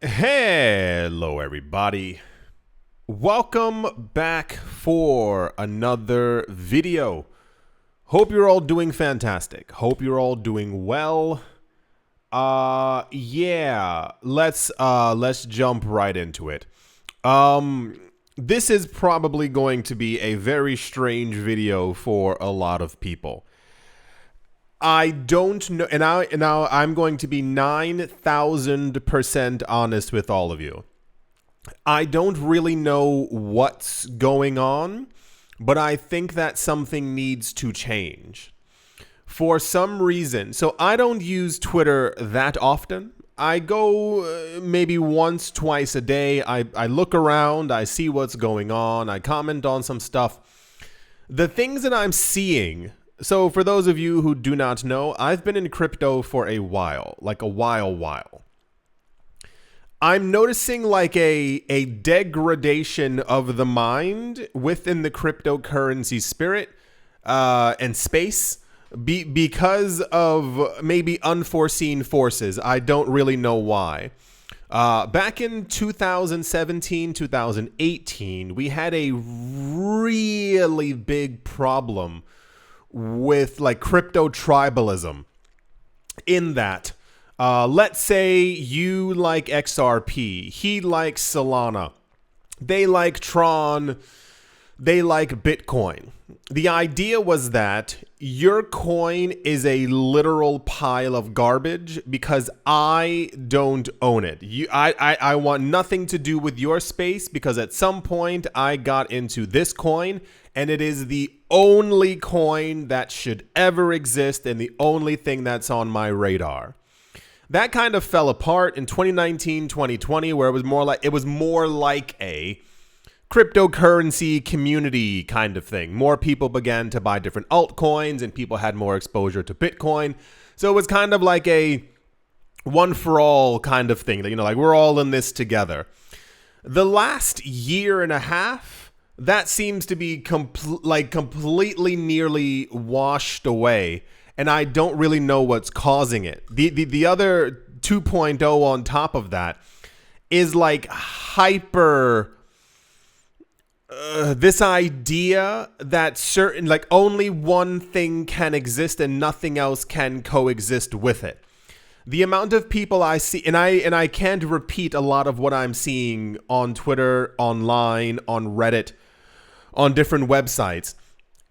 Hello, everybody. Welcome back for another video. Hope you're all doing fantastic. Hope you're all doing well. Yeah, let's jump right into it. This is probably going to be a very strange video for a lot of people. I don't know, and now I'm going to be 9,000% honest with all of you. I don't really know what's going on, but I think that something needs to change. For some reason, so I don't use Twitter that often. I go maybe once, twice a day. I look around, I see what's going on, I comment on some stuff. The things that I'm seeing. So for those of you who do not know, I've been in crypto for a while, like a while. I'm noticing like a degradation of the mind within the cryptocurrency spirit and space because of maybe unforeseen forces. I don't really know why. Back in 2017, 2018, we had a really big problem with like crypto tribalism in that let's say you like XRP, he likes Solana, they like Tron, they like Bitcoin. The idea was that your coin is a literal pile of garbage because I don't own it. I want nothing to do with your space because at some point I got into this coin and it is the only coin that should ever exist and the only thing that's on my radar. That kind of fell apart in 2019, 2020, where it was more like a cryptocurrency community kind of thing. More people began to buy different altcoins and people had more exposure to Bitcoin. So it was kind of like a one for all kind of thing. Like we're all in this together. The last year and a half, that seems to be completely nearly washed away. And I don't really know what's causing it. The other 2.0 on top of that is like hyper this idea that certain like only one thing can exist and nothing else can coexist with it. The amount of people I see, and I can't repeat a lot of what I'm seeing on Twitter, online, on Reddit, on different websites.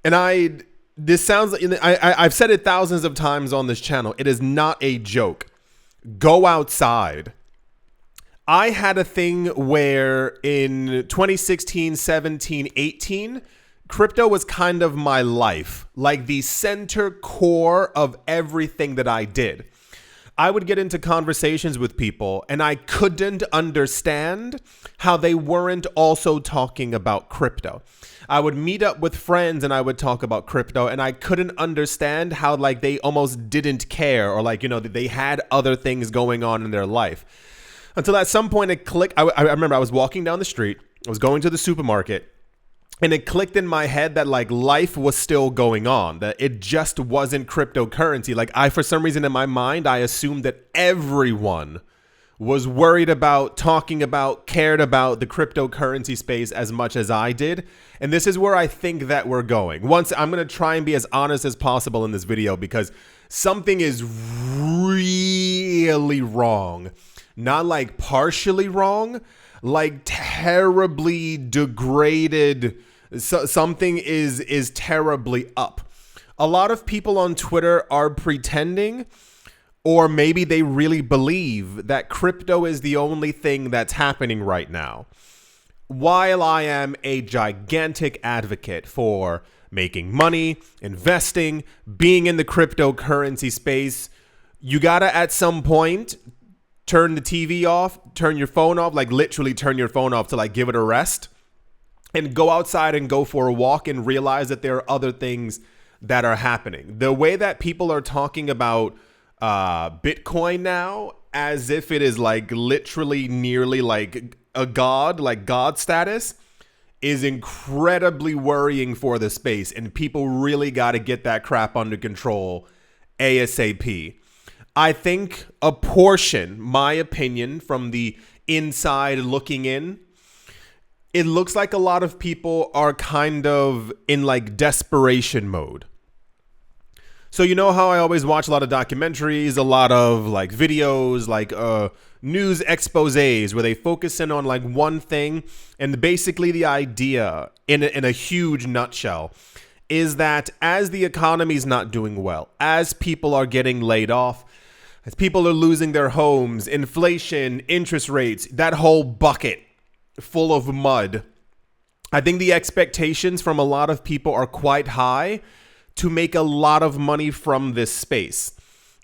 And this sounds like, I've said it thousands of times on this channel. It is not a joke. Go outside. I had a thing where in 2016, 17, 18, crypto was kind of my life, like the center core of everything that I did. I would get into conversations with people and I couldn't understand how they weren't also talking about crypto. I would meet up with friends and I would talk about crypto and I couldn't understand how like they almost didn't care or like, they had other things going on in their life. Until at some point it clicked. I remember I was walking down the street, I was going to the supermarket, and it clicked in my head that like life was still going on, that it just wasn't cryptocurrency. Like for some reason in my mind, I assumed that everyone was worried about, talking about, cared about the cryptocurrency space as much as I did. And this is where I think that we're going. I'm going to try and be as honest as possible in this video because something is really wrong. Not like partially wrong, like terribly degraded. Something is terribly up. A lot of people on Twitter are pretending, or maybe they really believe that crypto is the only thing that's happening right now. While I am a gigantic advocate for making money, investing, being in the cryptocurrency space, you gotta at some point turn the TV off, turn your phone off, like literally turn your phone off to like give it a rest and go outside and go for a walk and realize that there are other things that are happening. The way that people are talking about Bitcoin now as if it is like literally nearly like a god, like god status, is incredibly worrying for the space. And people really got to get that crap under control ASAP. I think a portion, my opinion, from the inside looking in, it looks like a lot of people are kind of in like desperation mode. So you know how I always watch a lot of documentaries, a lot of like videos, like news exposés where they focus in on like one thing, and basically the idea in a huge nutshell is that as the economy's not doing well, as people are getting laid off, as people are losing their homes, inflation, interest rates, that whole bucket full of mud, I think the expectations from a lot of people are quite high to make a lot of money from this space.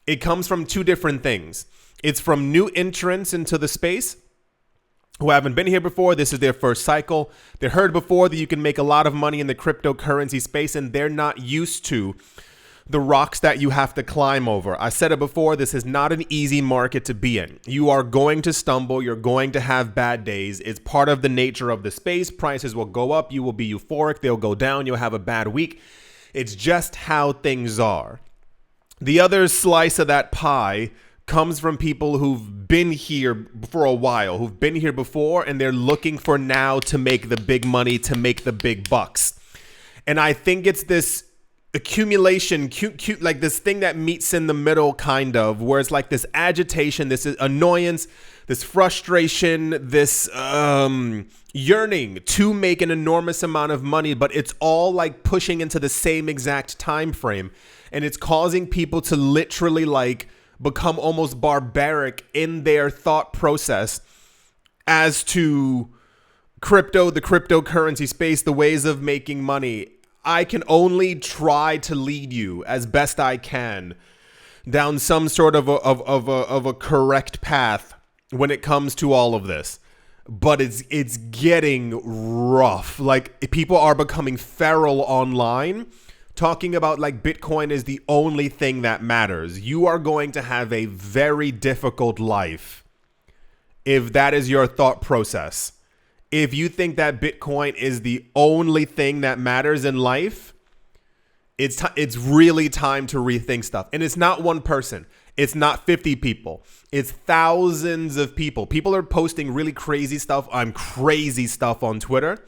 It comes from two different things. It's from new entrants into the space who haven't been here before. This is their first cycle. They heard before that you can make a lot of money in the cryptocurrency space, and they're not used to the rocks that you have to climb over. I said it before, this is not an easy market to be in. You are going to stumble. You're going to have bad days. It's part of the nature of the space. Prices will go up. You will be euphoric. They'll go down. You'll have a bad week. It's just how things are. The other slice of that pie comes from people who've been here for a while, who've been here before, and they're looking for now to make the big money, to make the big bucks. And I think it's this accumulation, cute, like this thing that meets in the middle, kind of, where it's like this agitation, this annoyance, this frustration, this yearning to make an enormous amount of money, but it's all like pushing into the same exact time frame, and it's causing people to literally like become almost barbaric in their thought process as to crypto, the cryptocurrency space, the ways of making money. I can only try to lead you as best I can down some sort of a correct path when it comes to all of this. But it's getting rough. Like, people are becoming feral online, talking about like Bitcoin is the only thing that matters. You are going to have a very difficult life if that is your thought process. If you think that Bitcoin is the only thing that matters in life, it's really time to rethink stuff. And it's not one person. It's not 50 people. It's thousands of people. People are posting really crazy stuff on Twitter,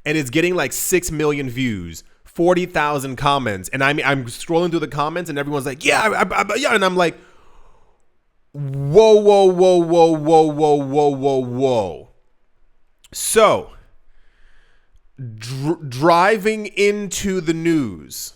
and it's getting like 6 million views, 40,000 comments. And I'm scrolling through the comments, and everyone's like, yeah, yeah. And I'm like, whoa. So, driving into the news,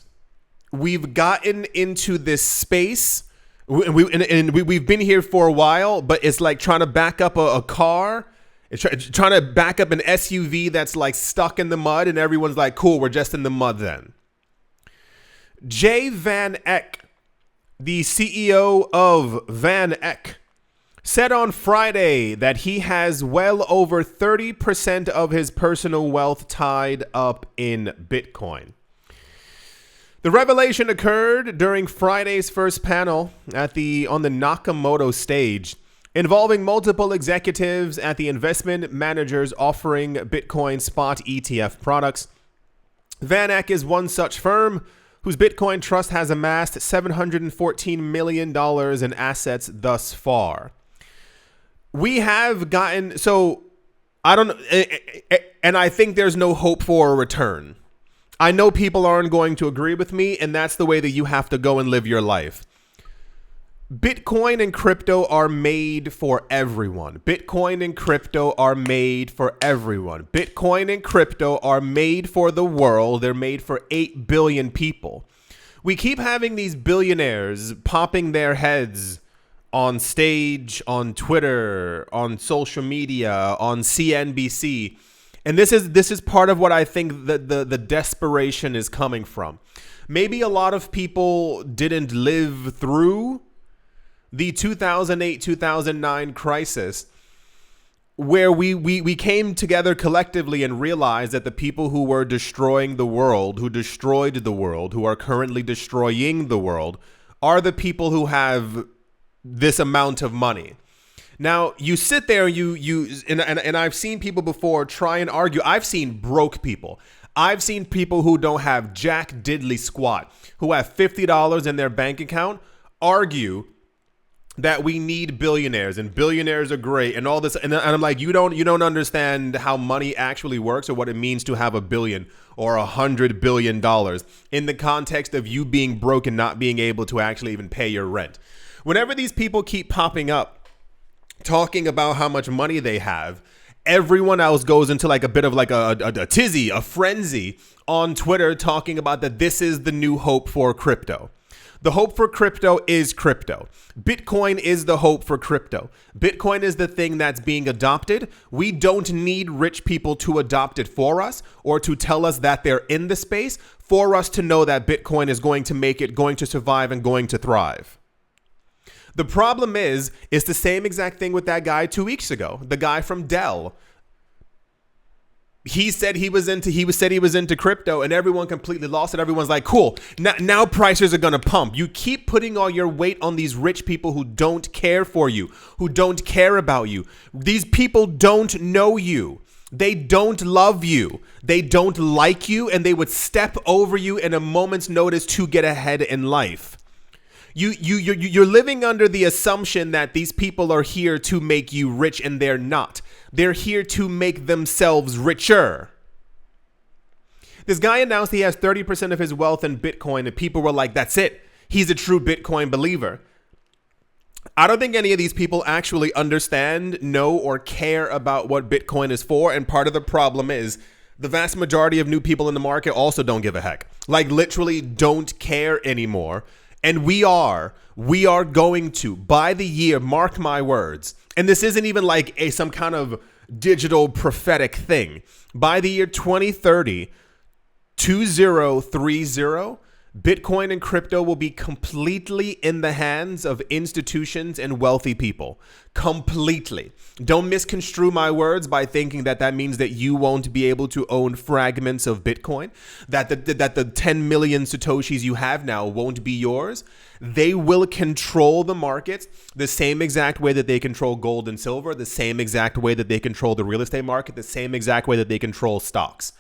we've gotten into this space, and we've been here for a while, but it's like trying to back up a car, it's trying to back up an SUV that's like stuck in the mud, and everyone's like, cool, we're just in the mud then. Jay Van Eck, the CEO of Van Eck, said on Friday that he has well over 30% of his personal wealth tied up in Bitcoin. The revelation occurred during Friday's first panel on the Nakamoto stage, involving multiple executives at the investment managers offering Bitcoin spot ETF products. Van Eck is one such firm whose Bitcoin trust has amassed $714 million in assets thus far. We have gotten, so I don't, and I think there's no hope for a return. I know people aren't going to agree with me, and that's the way that you have to go and live your life. Bitcoin and crypto are made for everyone. Bitcoin and crypto are made for everyone. Bitcoin and crypto are made for the world. They're made for 8 billion people. We keep having these billionaires popping their heads on stage, on Twitter, on social media, on CNBC. And this is part of what I think that the desperation is coming from. Maybe a lot of people didn't live through the 2008-2009 crisis, where we came together collectively and realized that the people who were destroying the world, who destroyed the world, who are currently destroying the world, are the people who have this amount of money. Now, you sit there, and I've seen people before try and argue. I've seen broke people. I've seen people who don't have jack diddly squat, who have $50 in their bank account, argue that we need billionaires and billionaires are great and all this. And I'm like, you don't understand how money actually works or what it means to have $1 billion or $100 billion in the context of you being broke and not being able to actually even pay your rent. Whenever these people keep popping up, talking about how much money they have, everyone else goes into like a bit of like a tizzy, a frenzy on Twitter talking about that this is the new hope for crypto. The hope for crypto is crypto. Bitcoin is the hope for crypto. Bitcoin is the thing that's being adopted. We don't need rich people to adopt it for us or to tell us that they're in the space for us to know that Bitcoin is going to make it, going to survive, and going to thrive. The problem is, it's the same exact thing with that guy 2 weeks ago, the guy from Dell. He said he was into crypto and everyone completely lost it. Everyone's like, cool. Now prices are going to pump. You keep putting all your weight on these rich people who don't care for you, who don't care about you. These people don't know you. They don't love you. They don't like you, and they would step over you in a moment's notice to get ahead in life. You're living under the assumption that these people are here to make you rich, and they're not. They're here to make themselves richer. This guy announced he has 30% of his wealth in Bitcoin, and people were like, that's it. He's a true Bitcoin believer. I don't think any of these people actually understand, know, or care about what Bitcoin is for. And part of the problem is the vast majority of new people in the market also don't give a heck. Like literally don't care anymore. And we are going to, by the year, mark my words, and this isn't even like some kind of digital prophetic thing. By the year 2030, Bitcoin and crypto will be completely in the hands of institutions and wealthy people. Completely. Don't misconstrue my words by thinking that that means that you won't be able to own fragments of Bitcoin, that the 10 million Satoshis you have now won't be yours. They will control the markets the same exact way that they control gold and silver, the same exact way that they control the real estate market, the same exact way that they control stocks.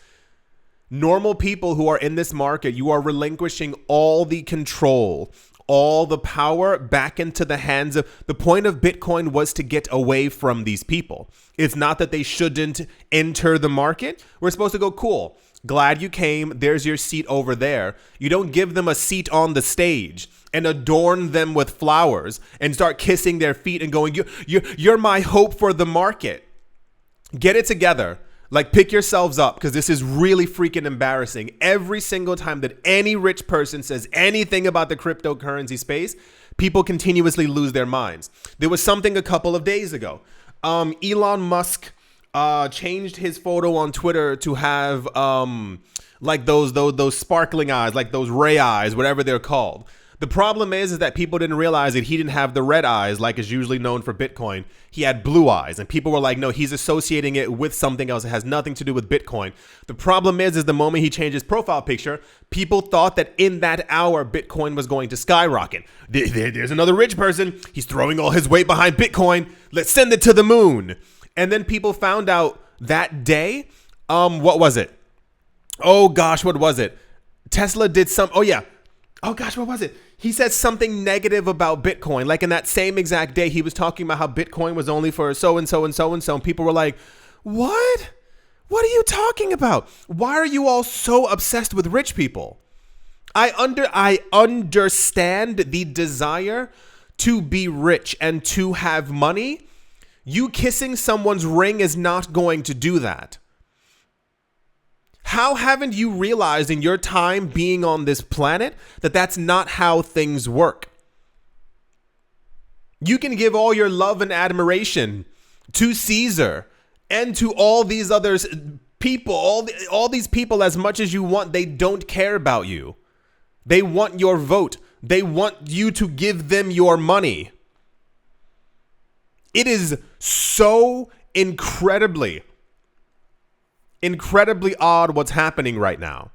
Normal people who are in this market, you are relinquishing all the control, all the power back into the hands of. The point of Bitcoin was to get away from these people. It's not that they shouldn't enter the market. We're supposed to go, cool. Glad you came. There's your seat over there. You don't give them a seat on the stage and adorn them with flowers and start kissing their feet and going, you're my hope for the market. Get it together. Like, pick yourselves up, because this is really freaking embarrassing. Every single time that any rich person says anything about the cryptocurrency space, people continuously lose their minds. There was something a couple of days ago. Elon Musk changed his photo on Twitter to have like those sparkling eyes, like those ray eyes, whatever they're called. The problem is that people didn't realize that he didn't have the red eyes like is usually known for Bitcoin. He had blue eyes, and people were like, no, he's associating it with something else. It has nothing to do with Bitcoin. The problem is the moment he changed his profile picture, people thought that in that hour, Bitcoin was going to skyrocket. There's another rich person. He's throwing all his weight behind Bitcoin. Let's send it to the moon. And then people found out that day, what was it? Oh gosh, what was it? Tesla did what was it? He said something negative about Bitcoin. Like in that same exact day, he was talking about how Bitcoin was only for so-and-so and so-and-so. And people were like, what? What are you talking about? Why are you all so obsessed with rich people? I understand the desire to be rich and to have money. You kissing someone's ring is not going to do that. How haven't you realized in your time being on this planet that that's not how things work? You can give all your love and admiration to Caesar and to all these other people, all these people as much as you want. They don't care about you. They want your vote. They want you to give them your money. It is so incredibly odd what's happening right now.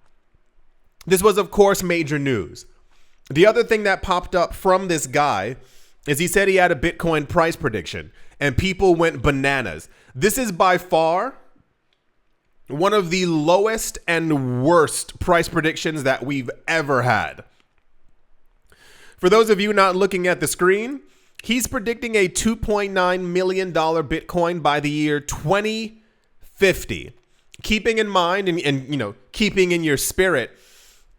This was, of course, major news. The other thing that popped up from this guy is he said he had a Bitcoin price prediction, and people went bananas. This is by far one of the lowest and worst price predictions that we've ever had. For those of you not looking at the screen, He's predicting a $2.9 million Bitcoin by the year 2050. Keeping in mind and keeping in your spirit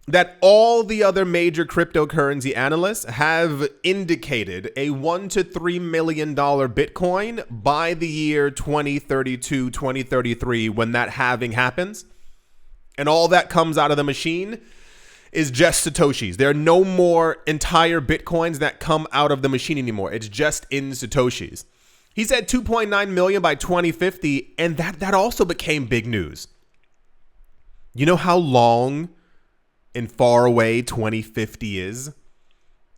that all the other major cryptocurrency analysts have indicated a $1 to $3 million Bitcoin by the year 2032, 2033, when that halving happens. And all that comes out of the machine is just Satoshis. There are no more entire Bitcoins that come out of the machine anymore. It's just in Satoshis. He said 2.9 million by 2050, and that also became big news. You know how long and far away 2050 is?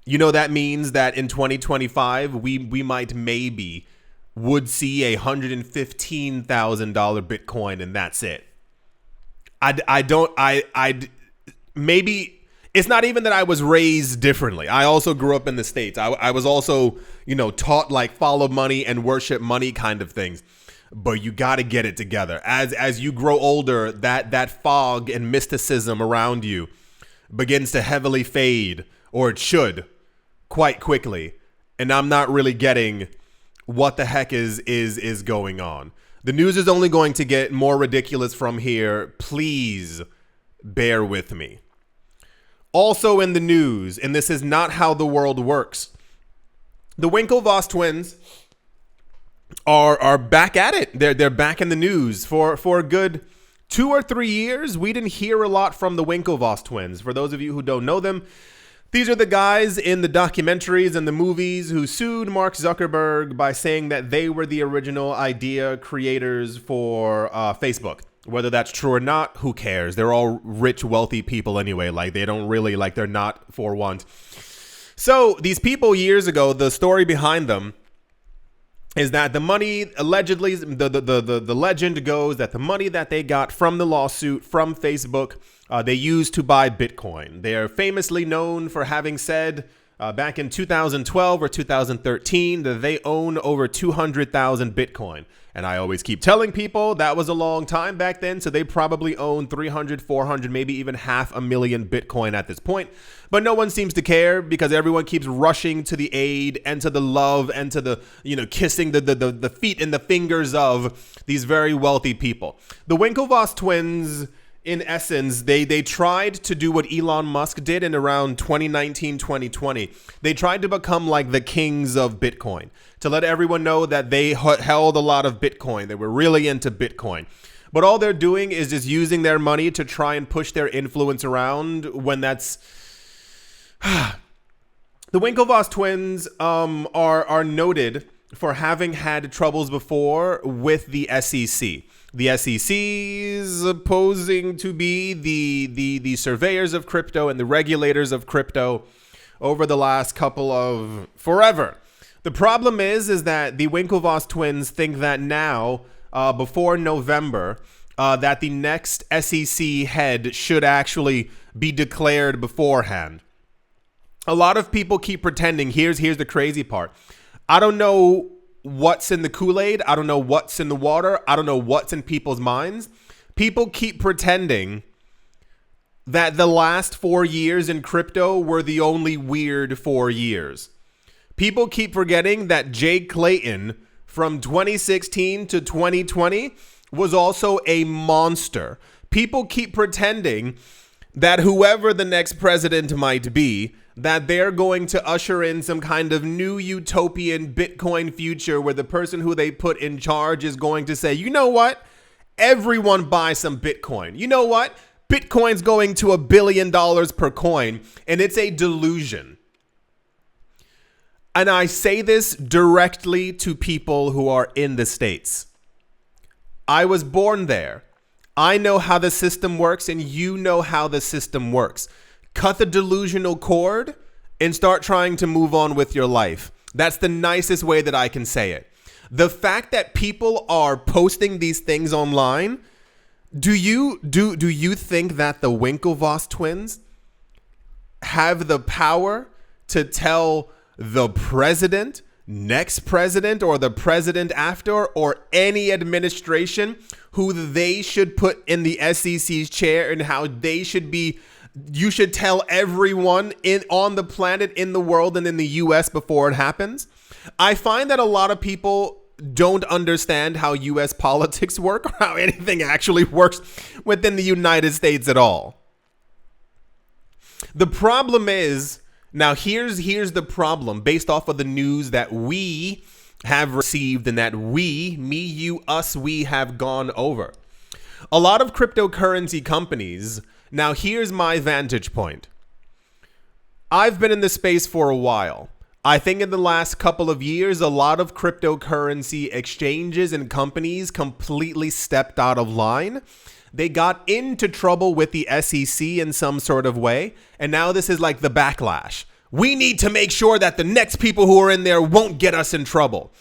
You know that means that in 2025 we might would see a $115,000 Bitcoin, and that's it. Maybe it's not even that I was raised differently. I also grew up in the States. I was also, taught like follow money and worship money kind of things. But you got to get it together. As you grow older, that fog and mysticism around you begins to heavily fade, or it should, quite quickly. And I'm not really getting what the heck is going on. The news is only going to get more ridiculous from here. Please bear with me. Also in the news, and this is not how the world works, the Winklevoss twins are back at it. They're back in the news. For a good 2 or 3 years, we didn't hear a lot from the Winklevoss twins. For those of you who don't know them, these are the guys in the documentaries and the movies who sued Mark Zuckerberg by saying that they were the original idea creators for Facebook. Whether that's true or not, who cares? They're all rich, wealthy people anyway. Like, they don't really, they're not for want. So these people years ago, the story behind them is that the money, allegedly, the legend goes that the money that they got from the lawsuit from Facebook, they used to buy Bitcoin. They are famously known for having said back in 2012 or 2013 that they own over 200,000 Bitcoin. And I always keep telling people that was a long time back then, so they probably own 300, 400, maybe even 500,000 Bitcoin at this point. But no one seems to care because everyone keeps rushing to the aid and to the love and to the, kissing the feet and the fingers of these very wealthy people. The Winklevoss twins, in essence, they tried to do what Elon Musk did in around 2019, 2020. They tried to become like the kings of Bitcoin, to let everyone know that they held a lot of Bitcoin. They were really into Bitcoin. But all they're doing is just using their money to try and push their influence around when that's... The Winklevoss twins are noted for having had troubles before with the SEC. The SEC is posing to be the surveyors of crypto and the regulators of crypto over the last couple of forever. The problem is that the Winklevoss twins think that now, before November, that the next SEC head should actually be declared beforehand. A lot of people keep pretending. Here's the crazy part. I don't know what's in the Kool-Aid. I don't know what's in the water. I don't know what's in people's minds. People keep pretending that the last 4 years in crypto were the only weird 4 years. People keep forgetting that Jay Clayton from 2016 to 2020 was also a monster. People keep pretending that whoever the next president might be, that they're going to usher in some kind of new utopian Bitcoin future where the person who they put in charge is going to say, you know what? Everyone buy some Bitcoin. You know what? Bitcoin's going to $1 billion per coin, and it's a delusion. And I say this directly to people who are in the States. I was born there. I know how the system works, and you know how the system works. Cut the delusional cord and start trying to move on with your life. That's the nicest way that I can say it. The fact that people are posting these things online, do you think that the Winklevoss twins have the power to tell the president, next president, or the president after, or any administration who they should put in the SEC's chair and how they should be? You should tell everyone on the planet, in the world, and in the US before it happens. I find that a lot of people don't understand how US politics work or how anything actually works within the United States at all. The problem is, now here's the problem based off of the news that we have received and that we, me, you, us, we have gone over. A lot of cryptocurrency companies, now here's my vantage point. I've been in this space for a while. I think in the last couple of years, a lot of cryptocurrency exchanges and companies completely stepped out of line. They got into trouble with the SEC in some sort of way, and now this is like the backlash. We need to make sure that the next people who are in there won't get us in trouble.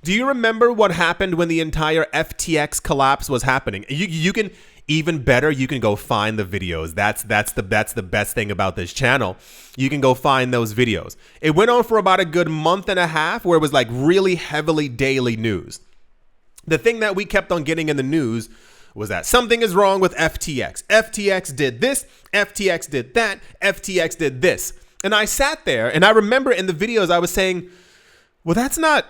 Do you remember what happened when the entire FTX collapse was happening? You can, even better, you can go find the videos. That's the best thing about this channel. You can go find those videos. It went on for about a good month and a half where it was like really heavily daily news. The thing that we kept on getting in the news was that something is wrong with FTX. FTX did this, FTX did that, FTX did this. And I sat there and I remember in the videos I was saying, well, that's not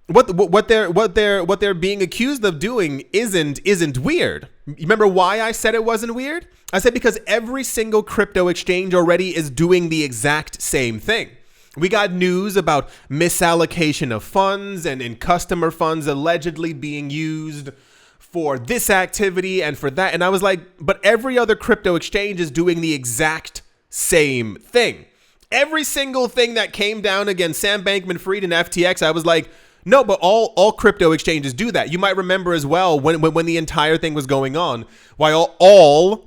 what they're being accused of doing isn't weird. You remember why I said it wasn't weird? I said because every single crypto exchange already is doing the exact same thing. We got news about misallocation of funds and customer funds allegedly being used for this activity and for that. And I was like, but every other crypto exchange is doing the exact same thing. Every single thing that came down against Sam Bankman-Fried and FTX, I was like, no, but all crypto exchanges do that. You might remember as well when the entire thing was going on, why all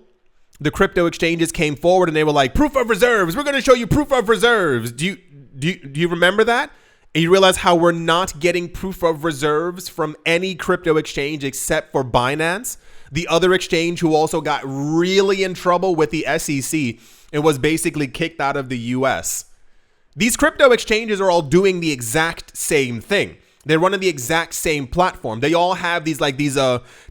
the crypto exchanges came forward and they were like, proof of reserves. We're going to show you proof of reserves. Do you remember that? And you realize how we're not getting proof of reserves from any crypto exchange except for Binance, the other exchange who also got really in trouble with the SEC and was basically kicked out of the US. These crypto exchanges are all doing the exact same thing. They're running the exact same platform. They all have these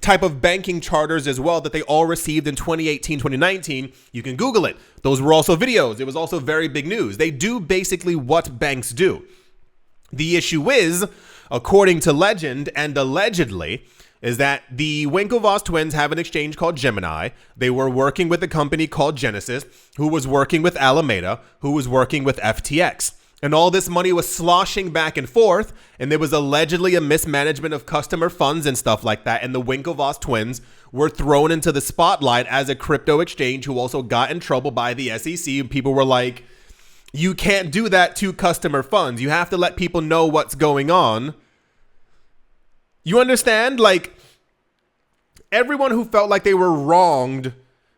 type of banking charters as well that they all received in 2018, 2019. You can Google it. Those were also videos. It was also very big news. They do basically what banks do. The issue is, according to legend and allegedly, is that the Winklevoss twins have an exchange called Gemini. They were working with a company called Genesis, who was working with Alameda, who was working with FTX. And all this money was sloshing back and forth, and there was allegedly a mismanagement of customer funds and stuff like that. And the Winklevoss twins were thrown into the spotlight as a crypto exchange who also got in trouble by the SEC. And people were like, you can't do that to customer funds. You have to let people know what's going on. You understand? Like, everyone who felt like they were wronged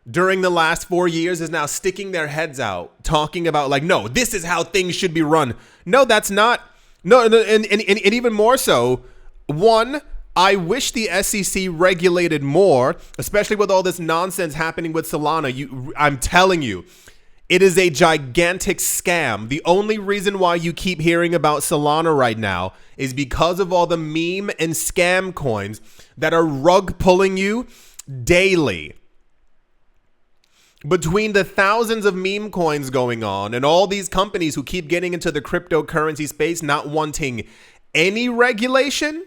during the last 4 years is now sticking their heads out, talking about like, no, this is how things should be run. No, that's not. No, and even more so, one, I wish the SEC regulated more, especially with all this nonsense happening with Solana. I'm telling you, it is a gigantic scam. The only reason why you keep hearing about Solana right now is because of all the meme and scam coins that are rug pulling you daily. Between the thousands of meme coins going on and all these companies who keep getting into the cryptocurrency space not wanting any regulation,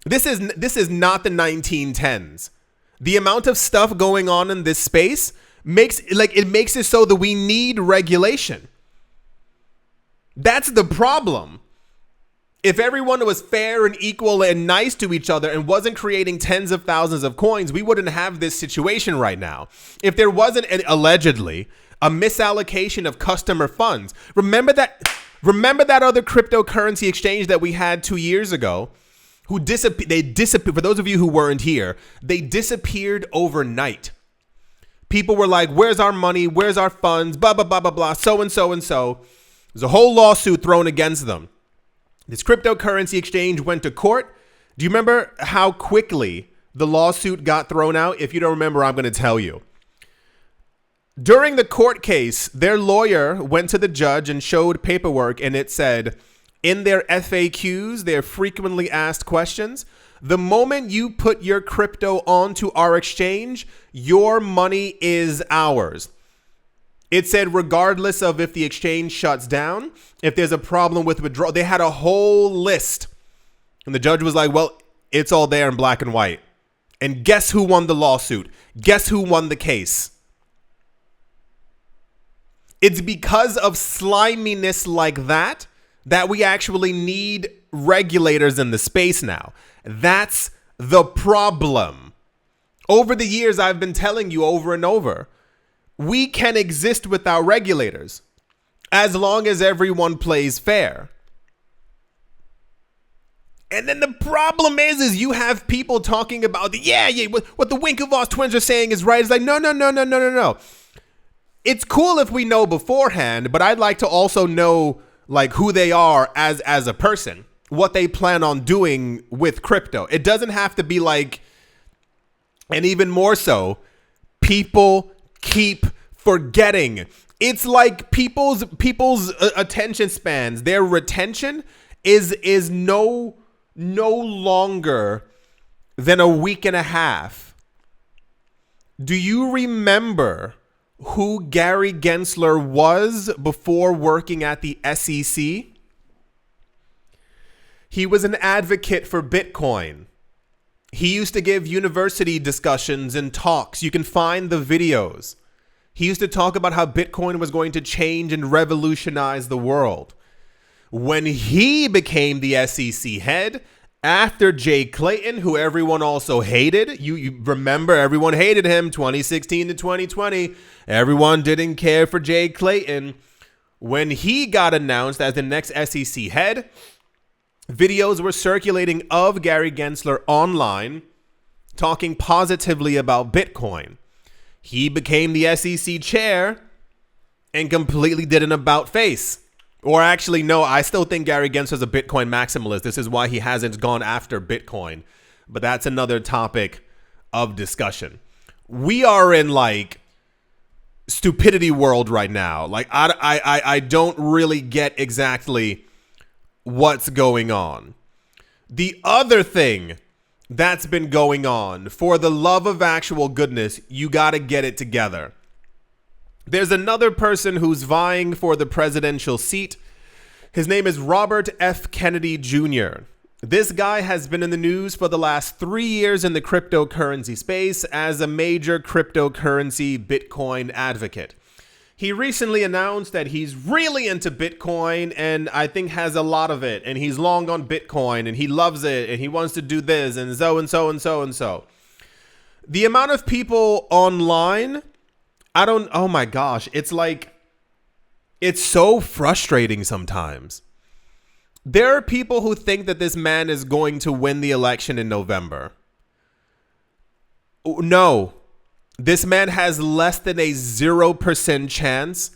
this is not the 1910s. The amount of stuff going on in this space makes it so that we need regulation. That's the problem. If everyone was fair and equal and nice to each other and wasn't creating tens of thousands of coins, we wouldn't have this situation right now. If there wasn't allegedly a misallocation of customer funds, remember that other cryptocurrency exchange that we had 2 years ago, who disappeared. For those of you who weren't here, they disappeared overnight. People were like, where's our money? Where's our funds? Blah, blah, blah, blah, blah, so and so and so. There's a whole lawsuit thrown against them. This cryptocurrency exchange went to court. Do you remember how quickly the lawsuit got thrown out? If you don't remember, I'm going to tell you. During the court case, their lawyer went to the judge and showed paperwork, and it said, in their FAQs, their frequently asked questions, the moment you put your crypto onto our exchange, your money is ours. It said regardless of if the exchange shuts down, if there's a problem with withdrawal, they had a whole list. And the judge was like, well, it's all there in black and white. And guess who won the lawsuit? Guess who won the case? It's because of sliminess like that that we actually need regulators in the space now. That's the problem. Over the years, I've been telling you over and over, we can exist without regulators as long as everyone plays fair. And then the problem is you have people talking about what the Winklevoss twins are saying is right. It's like, no. It's cool if we know beforehand, but I'd like to also know like who they are as a person, what they plan on doing with crypto. It doesn't have to be like, and even more so, people keep forgetting. It's like people's attention spans, their retention is no longer than a week and a half. Do you remember who Gary Gensler was before working at the SEC? He was an advocate for Bitcoin. He used to give university discussions and talks. You can find the videos. He used to talk about how Bitcoin was going to change and revolutionize the world. When he became the SEC head, after Jay Clayton, who everyone also hated, you remember everyone hated him, 2016 to 2020. Everyone didn't care for Jay Clayton. When he got announced as the next SEC head, videos were circulating of Gary Gensler online talking positively about Bitcoin. He became the SEC chair and completely did an about face. Or actually, no, I still think Gary Gensler's a Bitcoin maximalist. This is why he hasn't gone after Bitcoin. But that's another topic of discussion. We are in like stupidity world right now. Like I don't really get exactly what's going on. The other thing that's been going on, for the love of actual goodness, you got to get it together. There's another person who's vying for the presidential seat. His name is Robert F. Kennedy Jr. This guy has been in the news for the last 3 years in the cryptocurrency space as a major cryptocurrency Bitcoin advocate. He recently announced that he's really into Bitcoin and I think has a lot of it. And he's long on Bitcoin and he loves it and he wants to do this and so and so and so and so. The amount of people online, oh my gosh, it's like, it's so frustrating sometimes. There are people who think that this man is going to win the election in November. No, this man has less than a 0% chance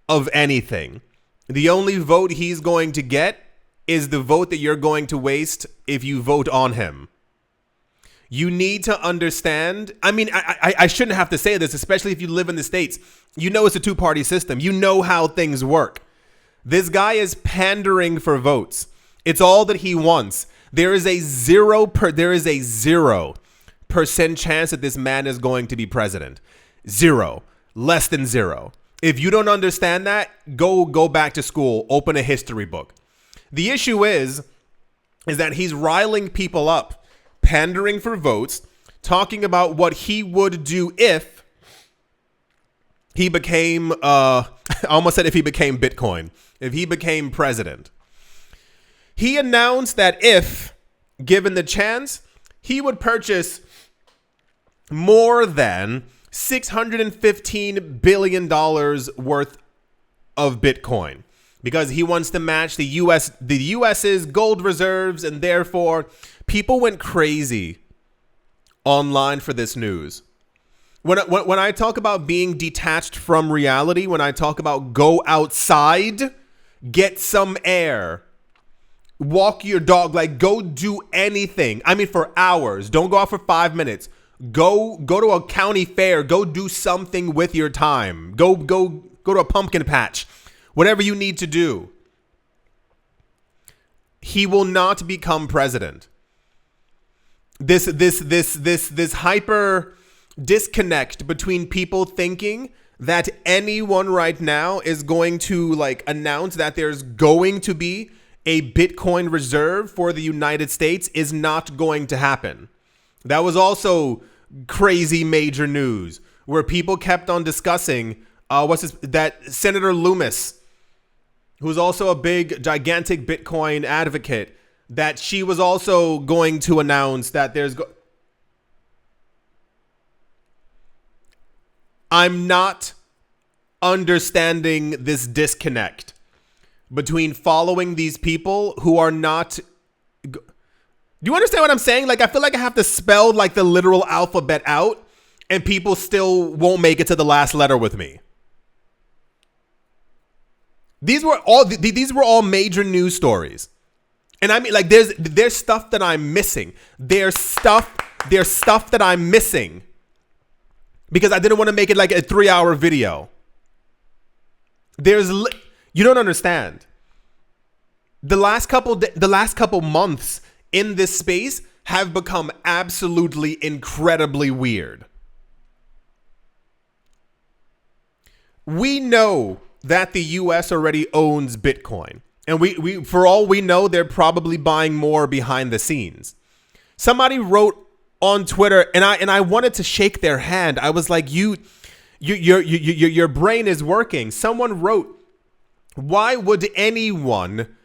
of anything. The only vote he's going to get is the vote that you're going to waste if you vote on him. You need to understand. I mean, I shouldn't have to say this, especially if you live in the States. You know it's a two-party system. You know how things work. This guy is pandering for votes. It's all that he wants. There is a 0% chance that this man is going to be president. Zero. Less than zero. If you don't understand that, go back to school. Open a history book. The issue is that he's riling people up, pandering for votes, talking about what he would do if he became, I almost said if he became Bitcoin, if he became president. He announced that if given the chance, he would purchase more than $615 billion worth of Bitcoin because he wants to match the US's gold reserves, and therefore people went crazy online for this news. When I talk about being detached from reality, when I talk about go outside, get some air, walk your dog, like go do anything. I mean, for hours. Don't go out for 5 minutes. Go to a county fair. Go do something with your time. Go to a pumpkin patch. Whatever you need to do. He will not become president. This hyper disconnect between people thinking that anyone right now is going to like announce that there's going to be a Bitcoin reserve for the United States is not going to happen. That was also crazy major news where people kept on discussing that Senator Loomis, who's also a big, gigantic Bitcoin advocate, that she was also going to announce that I'm not understanding this disconnect between following these people who are not. Do you understand what I'm saying? Like, I feel like I have to spell like the literal alphabet out and people still won't make it to the last letter with me. These were all major news stories. And I mean, like, there's stuff that I'm missing. There's stuff that I'm missing because I didn't want to make it like a 3-hour video. You don't understand. The last couple months in this space have become absolutely incredibly weird. We know that the US already owns Bitcoin. And we for all we know, they're probably buying more behind the scenes. Somebody wrote on Twitter, and I wanted to shake their hand. I was like, your brain is working. Someone wrote, why would anyone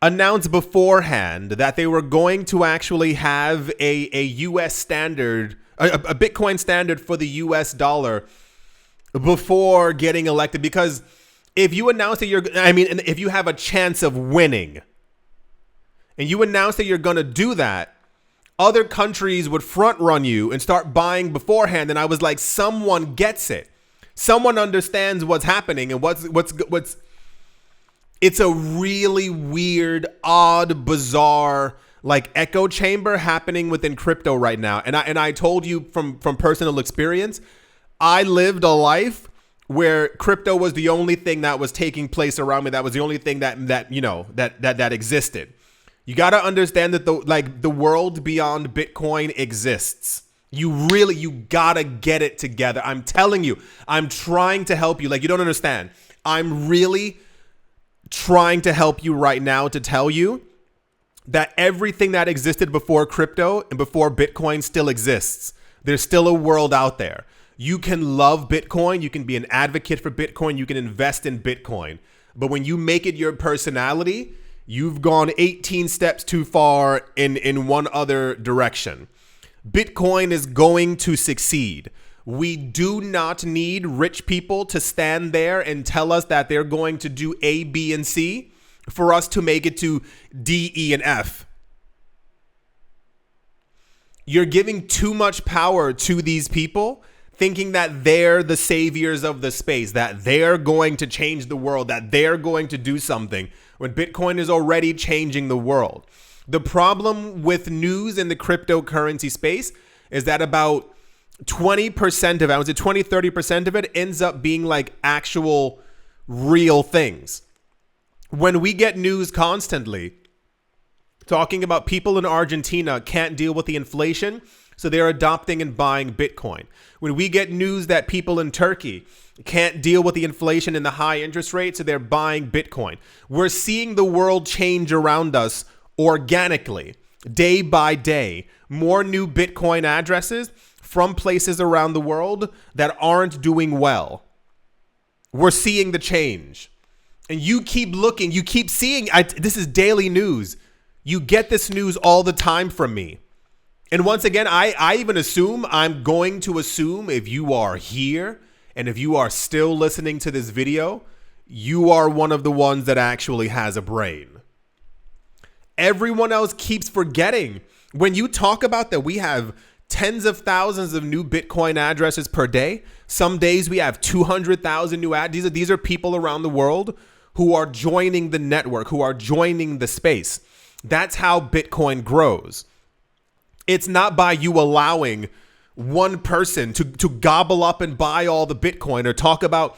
announce beforehand that they were going to actually have a US standard, a Bitcoin standard for the US dollar before getting elected? Because if you announce that if you have a chance of winning and you announce that you're going to do that, other countries would front run you and start buying beforehand. And I was like, someone gets it. Someone understands what's happening and what's it's a really weird, odd, bizarre, like echo chamber happening within crypto right now. And I told you from personal experience, I lived a life where crypto was the only thing that was taking place around me. That was the only thing that existed. You got to understand that the world beyond Bitcoin exists. You got to get it together. I'm telling you, I'm trying to help you. Like, you don't understand. I'm really trying to help you right now to tell you that everything that existed before crypto and before Bitcoin still exists. There's still a world out there. You can love Bitcoin. You can be an advocate for Bitcoin. You can invest in Bitcoin. But when you make it your personality, you've gone 18 steps too far in one other direction. Bitcoin is going to succeed. We do not need rich people to stand there and tell us that they're going to do A, B, and C for us to make it to D, E, and F. You're giving too much power to these people, thinking that they're the saviors of the space, that they're going to change the world, that they're going to do something, when Bitcoin is already changing the world. The problem with news in the cryptocurrency space is that about 20% of it, I would say 20-30% of it ends up being like actual real things. When we get news constantly talking about people in Argentina can't deal with the inflation, so they're adopting and buying Bitcoin. When we get news that people in Turkey can't deal with the inflation and the high interest rate, so they're buying Bitcoin. We're seeing the world change around us organically, day by day. More new Bitcoin addresses from places around the world that aren't doing well. We're seeing the change. And you keep looking, you keep seeing, this is daily news. You get this news all the time from me. And once again, I even assume, I'm going to assume if you are here and if you are still listening to this video, you are one of the ones that actually has a brain. Everyone else keeps forgetting. When you talk about that we have tens of thousands of new Bitcoin addresses per day, some days we have 200,000 new addresses. These are people around the world who are joining the network, who are joining the space. That's how Bitcoin grows. It's not by you allowing one person to gobble up and buy all the Bitcoin or talk about.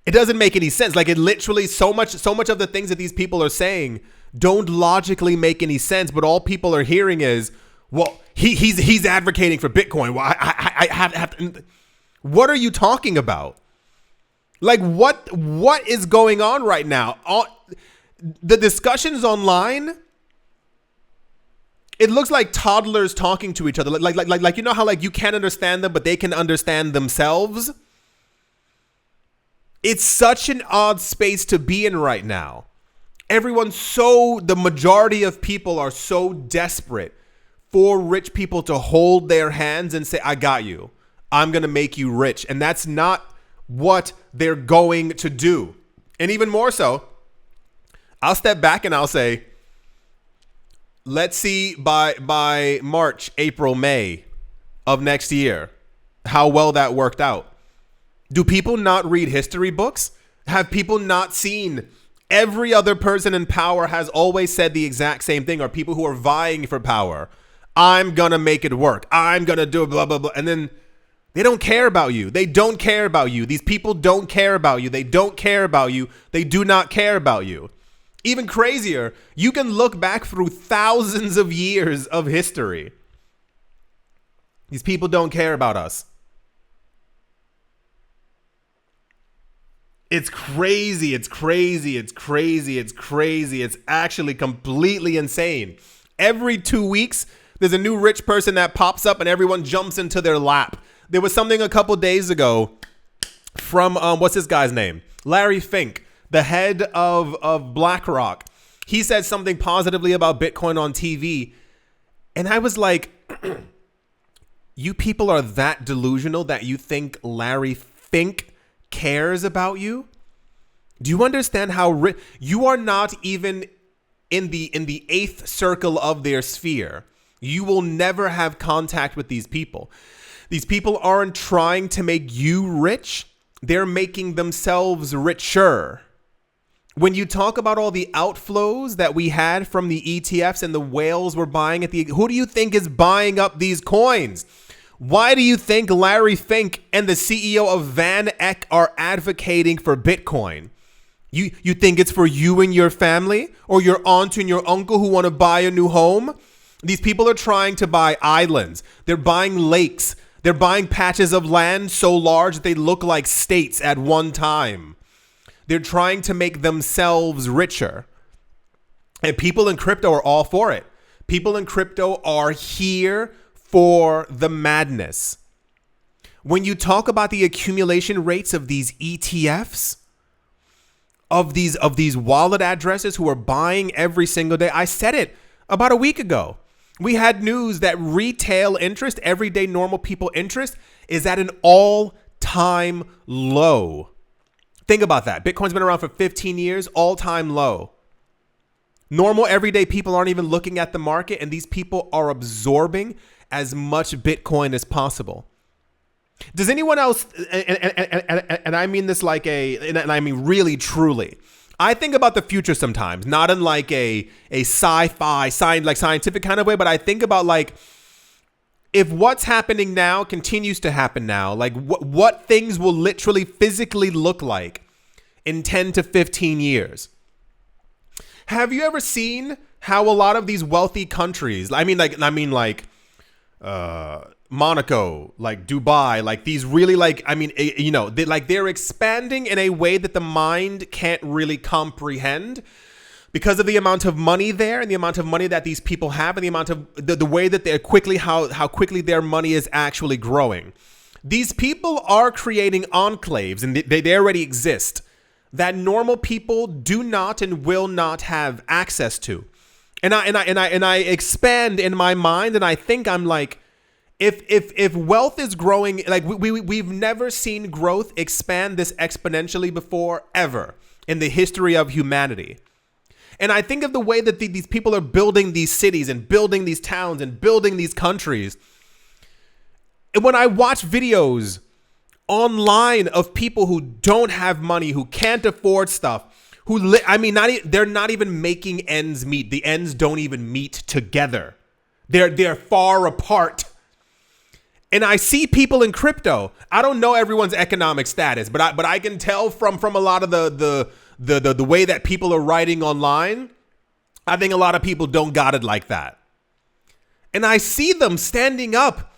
It doesn't make any sense. Like, it literally, so much of the things that these people are saying don't logically make any sense. But all people are hearing is, well, he's advocating for Bitcoin. Well, I have to. What are you talking about? Like what is going on right now? The discussions online, it looks like toddlers talking to each other. Like you know how like you can't understand them, but they can understand themselves? It's such an odd space to be in right now. The majority of people are so desperate for rich people to hold their hands and say, I got you. I'm going to make you rich. And that's not what they're going to do. And even more so, I'll step back and I'll say, let's see by March, April, May of next year, how well that worked out. Do people not read history books? Have people not seen every other person in power has always said the exact same thing, or people who are vying for power? I'm going to make it work. I'm going to do blah, blah, blah. And then they don't care about you. They don't care about you. These people don't care about you. They don't care about you. They do not care about you. Even crazier, you can look back through thousands of years of history. These people don't care about us. It's crazy. It's crazy. It's crazy. It's crazy. It's actually completely insane. Every 2 weeks, there's a new rich person that pops up and everyone jumps into their lap. There was something a couple days ago from, what's this guy's name? Larry Fink, the head of BlackRock. He said something positively about Bitcoin on TV. And I was like, you people are that delusional that you think Larry Fink cares about you? Do you understand how you are not even in the eighth circle of their sphere? You will never have contact with these people. These people aren't trying to make you rich. They're making themselves richer. When you talk about all the outflows that we had from the ETFs and the whales were buying who do you think is buying up these coins? Why do you think Larry Fink and the CEO of Van Eck are advocating for Bitcoin? You think it's for you and your family, or your aunt and your uncle who want to buy a new home? These people are trying to buy islands. They're buying lakes. They're buying patches of land so large that they look like states at one time. They're trying to make themselves richer. And people in crypto are all for it. People in crypto are here for the madness. When you talk about the accumulation rates of these ETFs, of these wallet addresses who are buying every single day, I said it about a week ago. We had news that retail interest, everyday normal people interest, is at an all-time low. Think about that. Bitcoin's been around for 15 years, all-time low. Normal everyday people aren't even looking at the market, and these people are absorbing as much Bitcoin as possible. Does anyone else, and I mean this and I mean really truly, I think about the future sometimes, not in like a sci-fi, scientific kind of way, but I think about like, if what's happening now continues to happen now, like what things will literally physically look like in 10 to 15 years. Have you ever seen how a lot of these wealthy countries, Monaco, like Dubai, like these really they're expanding in a way that the mind can't really comprehend because of the amount of money there and the amount of money that these people have and the amount of the way that they're how quickly their money is actually growing. These people are creating enclaves, and they already exist, that normal people do not and will not have access to. And I expand in my mind, and I think I'm like, if wealth is growing, like we've never seen growth expand this exponentially before, ever in the history of humanity. And I think of the way that these people are building these cities and building these towns and building these countries. And when I watch videos online of people who don't have money, who can't afford stuff, they're not even making ends meet. The ends don't even meet together. They're far apart. And I see people in crypto. I don't know everyone's economic status, but I can tell from a lot of the way that people are writing online. I think a lot of people don't got it like that. And I see them standing up,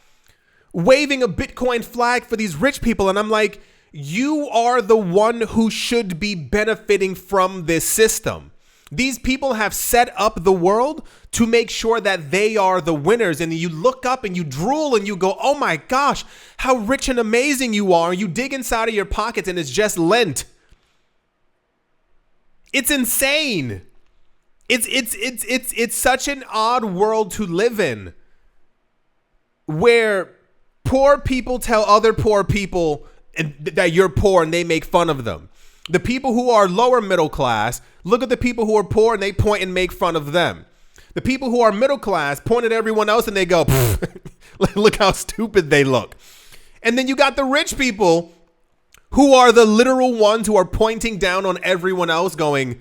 waving a Bitcoin flag for these rich people, and I'm like, You are the one who should be benefiting from this system. These people have set up the world to make sure that they are the winners. And you look up and you drool and you go, oh my gosh, how rich and amazing you are. You dig inside of your pockets and it's just lint. It's insane. It's such an odd world to live in, where poor people tell other poor people that you're poor and they make fun of them. The people who are lower middle class look at the people who are poor and they point and make fun of them. The people who are middle class point at everyone else and they go, look how stupid they look. And then you got the rich people who are the literal ones who are pointing down on everyone else going,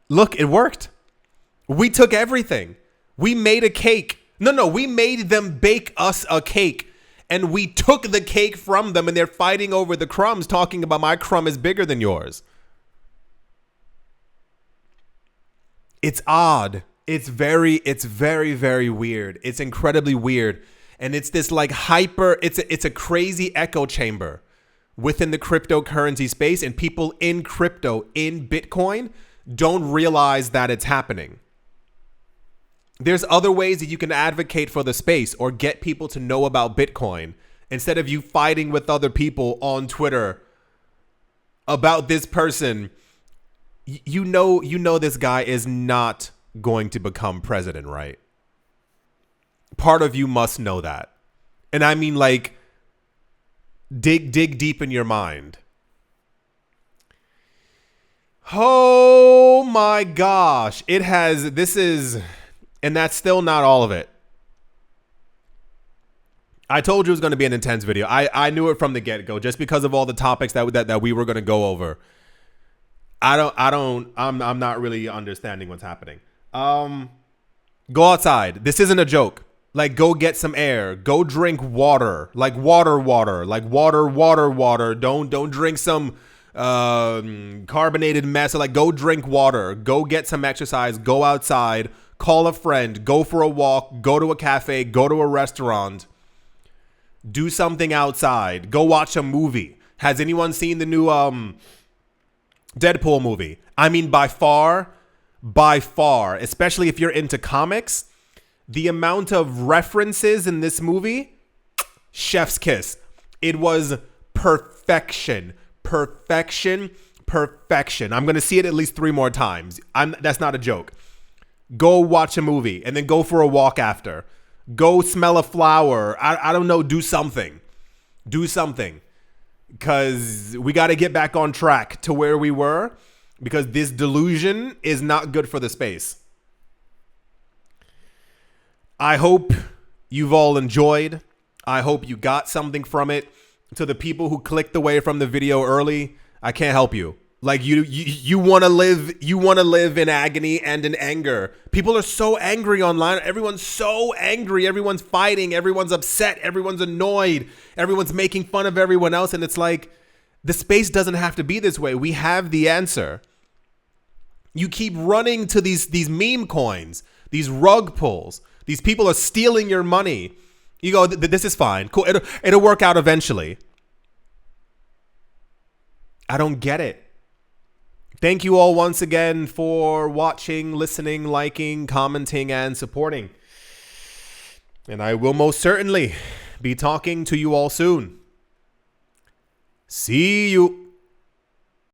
look, it worked. We took everything. We made a cake. No, we made them bake us a cake. And we took the cake from them and they're fighting over the crumbs, talking about my crumb is bigger than yours. It's odd. It's very, very weird. It's incredibly weird. And it's this like it's a crazy echo chamber within the cryptocurrency space, and people in crypto, in Bitcoin, don't realize that it's happening. There's other ways that you can advocate for the space or get people to know about Bitcoin instead of you fighting with other people on Twitter about this person. You know this guy is not going to become president, right? Part of you must know that. And I mean, like, dig deep in your mind. Oh my gosh. And that's still not all of it. I told you it was going to be an intense video. I knew it from the get-go, just because of all the topics that we were going to go over. I'm not really understanding what's happening. Go outside. This isn't a joke. Like, go get some air. Go drink water. Like water. Like water. Don't drink some carbonated mess. Like, go drink water. Go get some exercise. Go outside. Call a friend, go for a walk, go to a cafe, go to a restaurant, do something outside, go watch a movie. Has anyone seen the new Deadpool movie? I mean, by far, especially if you're into comics, the amount of references in this movie, chef's kiss. It was perfection. I'm going to see it at least 3 more times. That's not a joke. Go watch a movie and then go for a walk after. Go smell a flower. I don't know. Do something. Because we got to get back on track to where we were, because this delusion is not good for the space. I hope you've all enjoyed. I hope you got something from it. To the people who clicked away from the video early, I can't help you. Like, you want to live in agony and in anger. People are so angry online. Everyone's so angry. Everyone's fighting. Everyone's upset. Everyone's annoyed. Everyone's making fun of everyone else. And it's like, the space doesn't have to be this way. We have the answer. You keep running to these meme coins, these rug pulls. These people are stealing your money. You go, this is fine. Cool. It'll work out eventually. I don't get it. Thank you all once again for watching, listening, liking, commenting, and supporting. And I will most certainly be talking to you all soon. See you.